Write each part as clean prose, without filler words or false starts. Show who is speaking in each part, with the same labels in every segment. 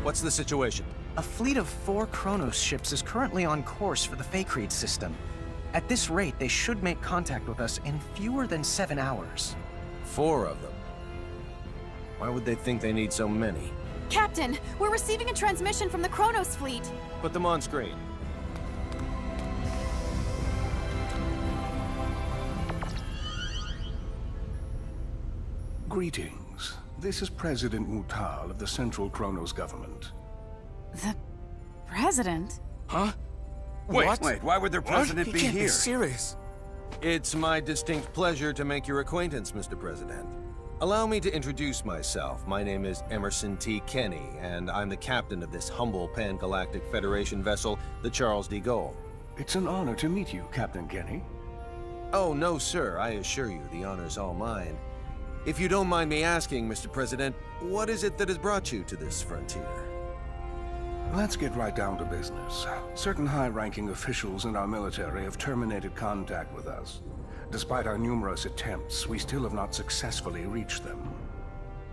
Speaker 1: What's the situation?
Speaker 2: A fleet of 4 Kronos ships is currently on course for the Fakreed system. At this rate, they should make contact with us in fewer than 7 hours.
Speaker 1: 4 of them? Why would they think they need so many?
Speaker 3: Captain, we're receiving a transmission from the Kronos fleet.
Speaker 1: Put them on screen.
Speaker 4: Greetings. This is President Mutal of the Central Kronos government.
Speaker 3: The president?
Speaker 5: Huh?
Speaker 6: Wait, why would their president
Speaker 5: He
Speaker 6: be
Speaker 5: can't
Speaker 6: here?
Speaker 5: be serious.
Speaker 1: It's my distinct pleasure to make your acquaintance, Mr. President. Allow me to introduce myself. My name is Emmerson T. Kenny, and I'm the captain of this humble Pan-Galactic Federation vessel, the Charles de Gaulle.
Speaker 4: It's an honor to meet you, Captain Kenny.
Speaker 1: Oh, no, sir. I assure you, the honor's all mine. If you don't mind me asking, Mr. President, what is it that has brought you to this frontier?
Speaker 4: Let's get right down to business. Certain high-ranking officials in our military have terminated contact with us. Despite our numerous attempts, we still have not successfully reached them.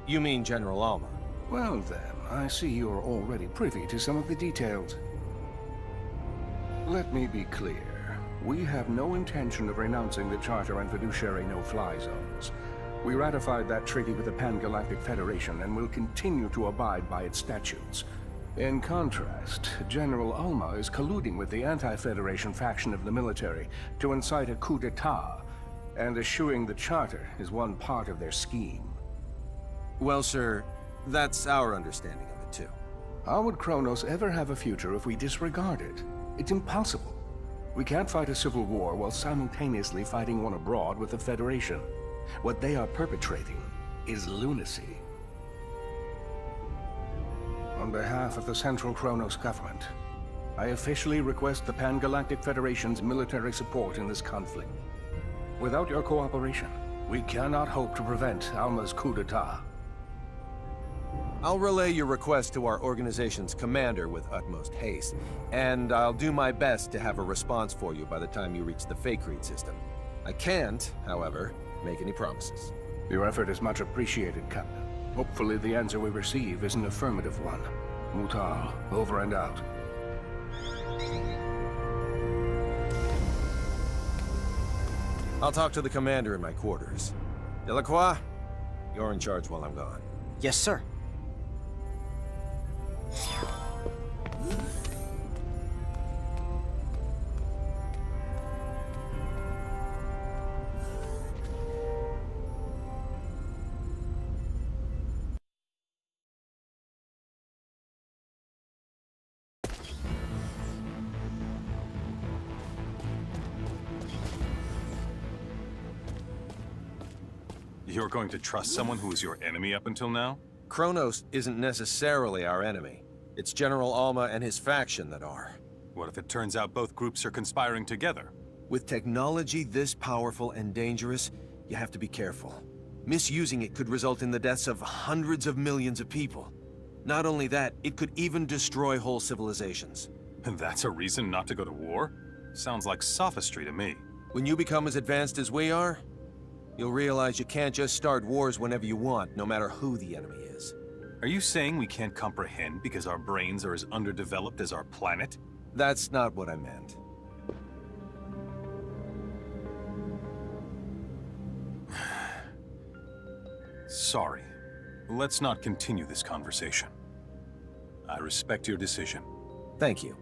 Speaker 1: You mean General Alma?
Speaker 4: Well then, I see you are already privy to some of the details. Let me be clear. We have no intention of renouncing the Charter and fiduciary no-fly zones. We ratified that treaty with the Pan-Galactic Federation and will continue to abide by its statutes. In contrast, General Alma is colluding with the anti-Federation faction of the military to incite a coup d'etat, and eschewing the Charter is one part of their scheme.
Speaker 1: Well, sir, that's our understanding of it, too.
Speaker 4: How would Kronos ever have a future if we disregard it? It's impossible. We can't fight a civil war while simultaneously fighting one abroad with the Federation. What they are perpetrating is lunacy. On behalf of the Central Kronos government, I officially request the Pan-Galactic Federation's military support in this conflict. Without your cooperation, we cannot hope to prevent Alma's coup d'etat.
Speaker 1: I'll relay your request to our organization's commander with utmost haste, and I'll do my best to have a response for you by the time you reach the Fakreed system. I can't, however, make any promises.
Speaker 4: Your effort is much appreciated, Captain. Hopefully the answer we receive is an affirmative one. Mutal, over and out.
Speaker 1: I'll talk to the commander in my quarters. Delacroix, you're in charge while I'm gone.
Speaker 2: Yes, sir.
Speaker 5: You're going to trust someone who was your enemy up until now?
Speaker 1: Kronos isn't necessarily our enemy. It's General Alma and his faction that are.
Speaker 5: What if it turns out both groups are conspiring together?
Speaker 1: With technology this powerful and dangerous, you have to be careful. Misusing it could result in the deaths of hundreds of millions of people. Not only that, it could even destroy whole civilizations.
Speaker 5: And that's a reason not to go to war? Sounds like sophistry to me.
Speaker 1: When you become as advanced as we are, you'll realize you can't just start wars whenever you want, no matter who the enemy is.
Speaker 5: Are you saying we can't comprehend because our brains are as underdeveloped as our planet?
Speaker 1: That's not what I meant.
Speaker 5: Sorry. Let's not continue this conversation. I respect your decision.
Speaker 1: Thank you.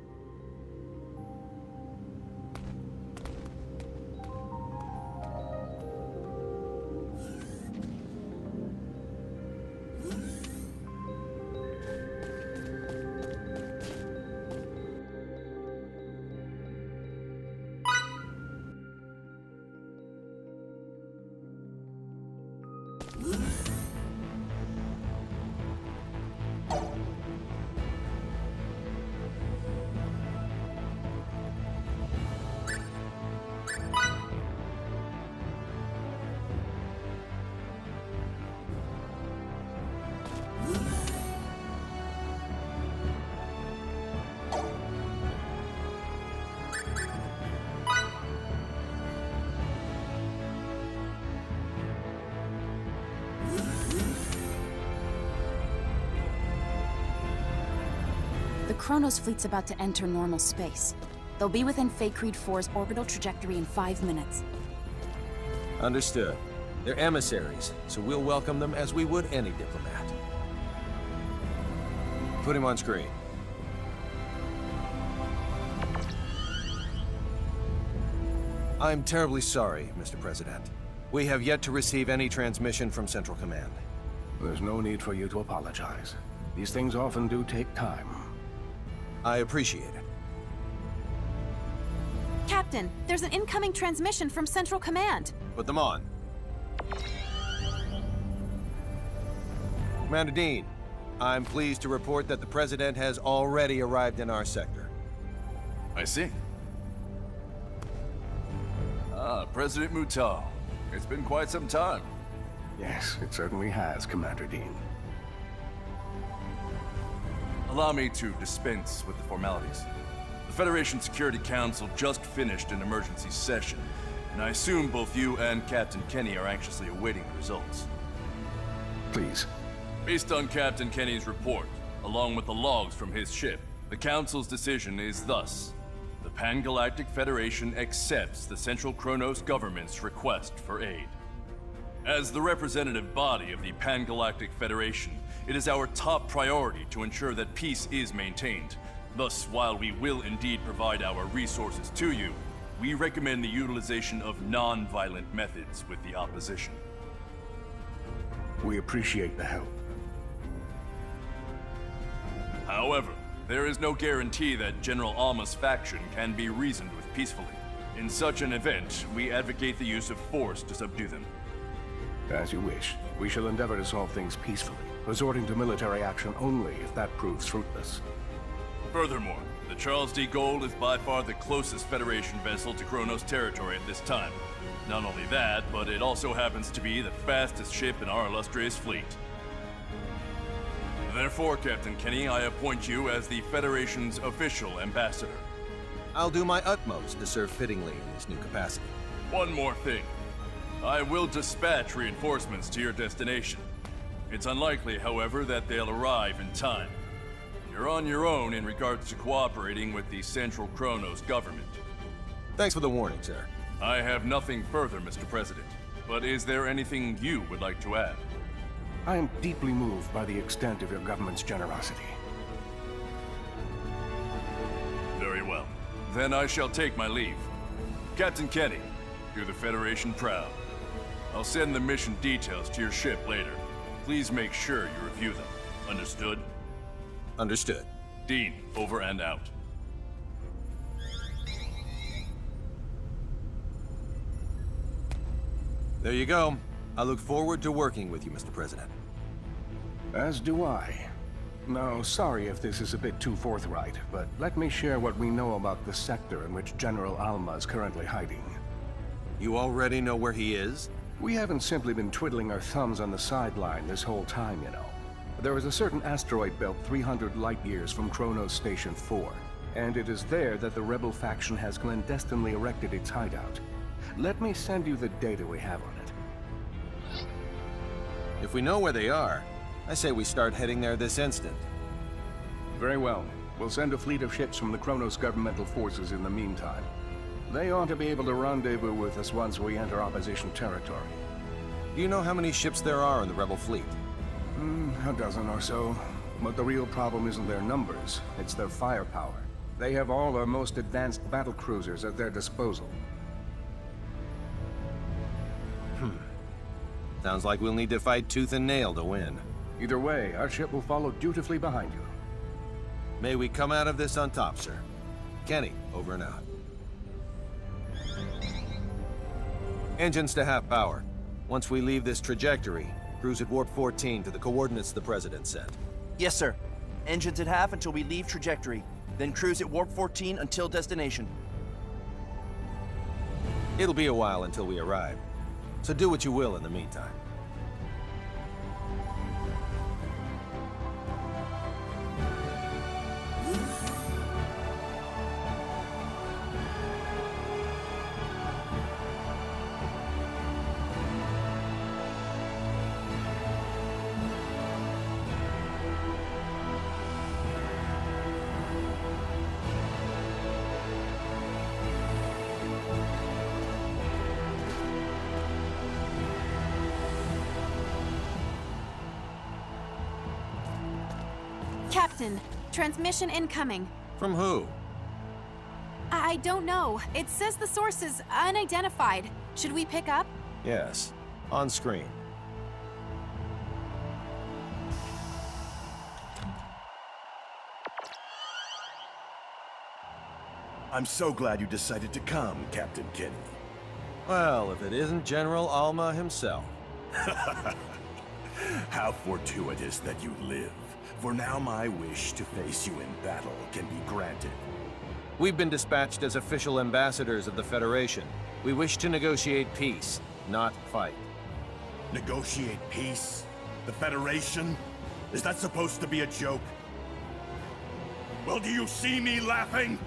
Speaker 7: Kronos fleet's about to enter normal space. They'll be within Fake Reed 4's orbital trajectory in 5 minutes.
Speaker 1: Understood. They're emissaries, so we'll welcome them as we would any diplomat. Put him on screen. I'm terribly sorry, Mr. President. We have yet to receive any transmission from Central Command.
Speaker 4: There's no need for you to apologize. These things often do take time.
Speaker 1: I appreciate it.
Speaker 3: Captain, there's an incoming transmission from Central Command.
Speaker 1: Put them on. Commander Dean, I'm pleased to report that the President has already arrived in our sector.
Speaker 6: I see. Ah, President Mutal. It's been quite some time.
Speaker 4: Yes, it certainly has, Commander Dean.
Speaker 6: Allow me to dispense with the formalities. The Federation Security Council just finished an emergency session, and I assume both you and Captain Kenny are anxiously awaiting the results.
Speaker 4: Please.
Speaker 6: Based on Captain Kenny's report, along with the logs from his ship, the Council's decision is thus. The Pan-Galactic Federation accepts the Central Kronos government's request for aid. As the representative body of the Pan-Galactic Federation, it is our top priority to ensure that peace is maintained. Thus, while we will indeed provide our resources to you, we recommend the utilization of non-violent methods with the opposition.
Speaker 4: We appreciate the help.
Speaker 6: However, there is no guarantee that General Alma's faction can be reasoned with peacefully. In such an event, we advocate the use of force to subdue them.
Speaker 4: As you wish. We shall endeavor to solve things peacefully, resorting to military action only if that proves fruitless.
Speaker 6: Furthermore, the Charles D. Gold is by far the closest Federation vessel to Kronos territory at this time. Not only that, but it also happens to be the fastest ship in our illustrious fleet. Therefore, Captain Kenny, I appoint you as the Federation's official ambassador.
Speaker 1: I'll do my utmost to serve fittingly in this new capacity.
Speaker 6: One more thing. I will dispatch reinforcements to your destination. It's unlikely, however, that they'll arrive in time. You're on your own in regards to cooperating with the Central Kronos government.
Speaker 1: Thanks for the warning, sir.
Speaker 6: I have nothing further, Mr. President. But is there anything you would like to add?
Speaker 4: I am deeply moved by the extent of your government's generosity.
Speaker 6: Very well. Then I shall take my leave. Captain Kenny, do the Federation proud. I'll send the mission details to your ship later. Please make sure you review them. Understood?
Speaker 1: Understood.
Speaker 6: Dean, over and out.
Speaker 1: There you go. I look forward to working with you, Mr. President.
Speaker 4: As do I. Now, sorry if this is a bit too forthright, but let me share what we know about the sector in which General Alma is currently hiding.
Speaker 1: You already know where he is?
Speaker 4: We haven't simply been twiddling our thumbs on the sideline this whole time, you know. There is a certain asteroid belt 300 light-years from Kronos Station 4, and it is there that the rebel faction has clandestinely erected its hideout. Let me send you the data we have on it.
Speaker 1: If we know where they are, I say we start heading there this instant.
Speaker 4: Very well. We'll send a fleet of ships from the Kronos governmental forces in the meantime. They ought to be able to rendezvous with us once we enter opposition territory.
Speaker 1: Do you know how many ships there are in the rebel fleet?
Speaker 4: A dozen or so. But the real problem isn't their numbers, it's their firepower. They have all our most advanced battle cruisers at their disposal.
Speaker 1: Sounds like we'll need to fight tooth and nail to win.
Speaker 4: Either way, our ship will follow dutifully behind you.
Speaker 1: May we come out of this on top, sir. Kenny, over and out. Engines to half power. Once we leave this trajectory, cruise at warp 14 to the coordinates the President sent.
Speaker 8: Yes, sir. Engines at half until we leave trajectory. Then cruise at warp 14 until destination.
Speaker 1: It'll be a while until we arrive, so do what you will in the meantime.
Speaker 3: Captain, transmission incoming.
Speaker 1: From who?
Speaker 3: I don't know. It says the source is unidentified. Should we pick up?
Speaker 1: Yes. On screen.
Speaker 9: I'm so glad you decided to come, Captain Kenny.
Speaker 1: Well, if it isn't General Alma himself.
Speaker 9: How fortuitous that you live, for now my wish to face you in battle can be granted.
Speaker 1: We've been dispatched as official ambassadors of the Federation. We wish to negotiate peace, not fight.
Speaker 9: Negotiate peace? The Federation? Is that supposed to be a joke? Well, do you see me laughing?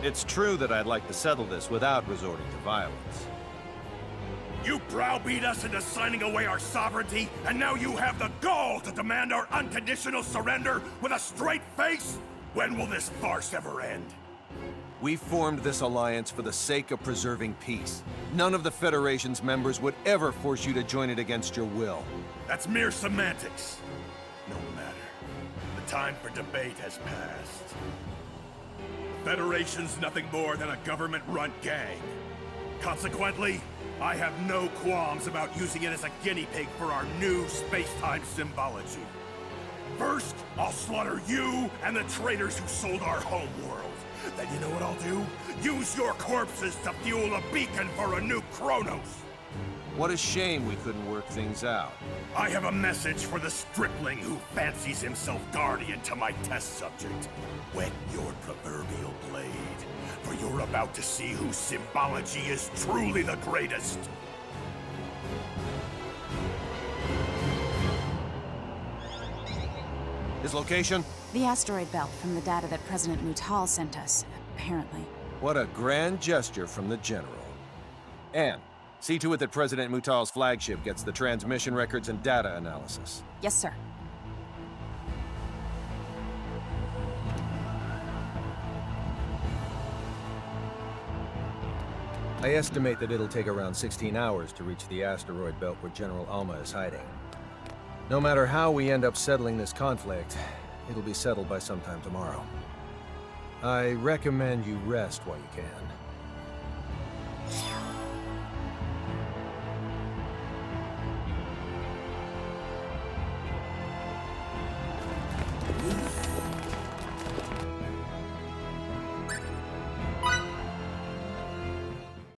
Speaker 1: It's true that I'd like to settle this without resorting to violence.
Speaker 9: You browbeat us into signing away our sovereignty, and now you have the gall to demand our unconditional surrender with a straight face? When will this farce ever end?
Speaker 1: We formed this alliance for the sake of preserving peace. None of the Federation's members would ever force you to join it against your will.
Speaker 9: That's mere semantics. No matter. The time for debate has passed. The Federation's nothing more than a government-run gang. Consequently, I have no qualms about using it as a guinea pig for our new space-time symbology. First, I'll slaughter you and the traitors who sold our home world. Then you know what I'll do? Use your corpses to fuel a beacon for a new Kronos!
Speaker 1: What a shame we couldn't work things out.
Speaker 9: I have a message for the stripling who fancies himself guardian to my test subject. Whet your proverbial blade, for you're about to see whose symbology is truly the greatest.
Speaker 1: His location?
Speaker 7: The asteroid belt from the data that President Mutal sent us, apparently.
Speaker 1: What a grand gesture from the General. And see to it that President Mutal's flagship gets the transmission records and data analysis.
Speaker 7: Yes, sir.
Speaker 1: I estimate that it'll take around 16 hours to reach the asteroid belt where General Alma is hiding. No matter how we end up settling this conflict, it'll be settled by sometime tomorrow. I recommend you rest while you can.